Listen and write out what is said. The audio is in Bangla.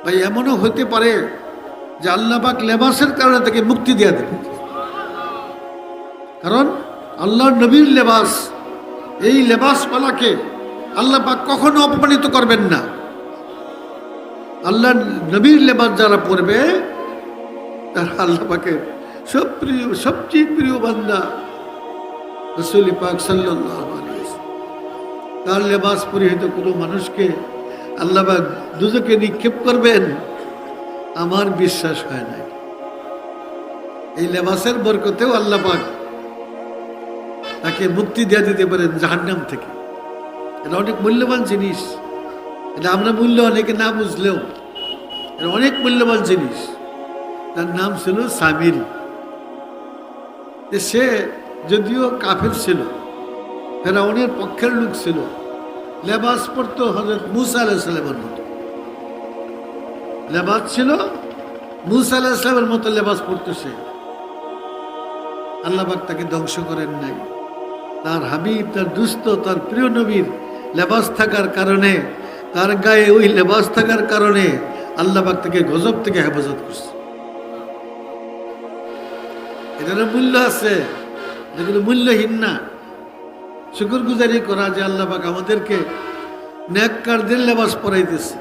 ভাই এমনও হতে পারে যে আল্লাহ পাক লেবাসের কারণে তাকে মুক্তি দিয়ে দেবে। কারণ আল্লাহর নবীর লেবাস, এই লেবাসওয়ালাকে আল্লাহ পাক কখনো অপমানিত করবেন না। আল্লাহর নবীর লেবাস যারা পরবে তারা আল্লাহ পাকের সবচেয়ে প্রিয় বান্দা রাসূল পাক সাল্লাল্লাহু আলাইহি ওয়াসাল্লাম। তার লেবাস পরিহিত কোনো মানুষকে আল্লাহ পাক দুজকে নিক্ষেপ করবেন আমার বিশ্বাস হয় না। এই লেবাসের বরকতেও আল্লাহ পাক তাকে মুক্তি দিয়ে দিতে পারেন জাহান্নাম থেকে। এটা অনেক মূল্যবান জিনিস, এটা আমরা মূল্য অনেকে না বুঝলেও এটা অনেক মূল্যবান জিনিস। তার নাম ছিল সামির। সে যদিও কাফের ছিল, ফেরাউনের পক্ষের লোক ছিল, লেবাস পরতো হযরত মূসা আলাইহিস সালামের মতো। লেবাস ছিল মূসা আলাইহিস সালামের মতো লেবাস পরতো সে। আল্লাহ পাক তাকে ধ্বংস করেন নাই। তার হাবিব, তার দুস্থ, তার প্রিয় নবীর লেবাস থাকার কারণে, তার গায়ে ওই লেবাস থাকার কারণে আল্লাহ পাক তাকে গজব থেকে হেফাজত করছে। এটার মূল্য আছে, যেগুলো মূল্যহীন না। শুকরগুজারি করা যে আল্লাহ পাক আমাদেরকে নেককারদের লেবাস পরাইতেছে।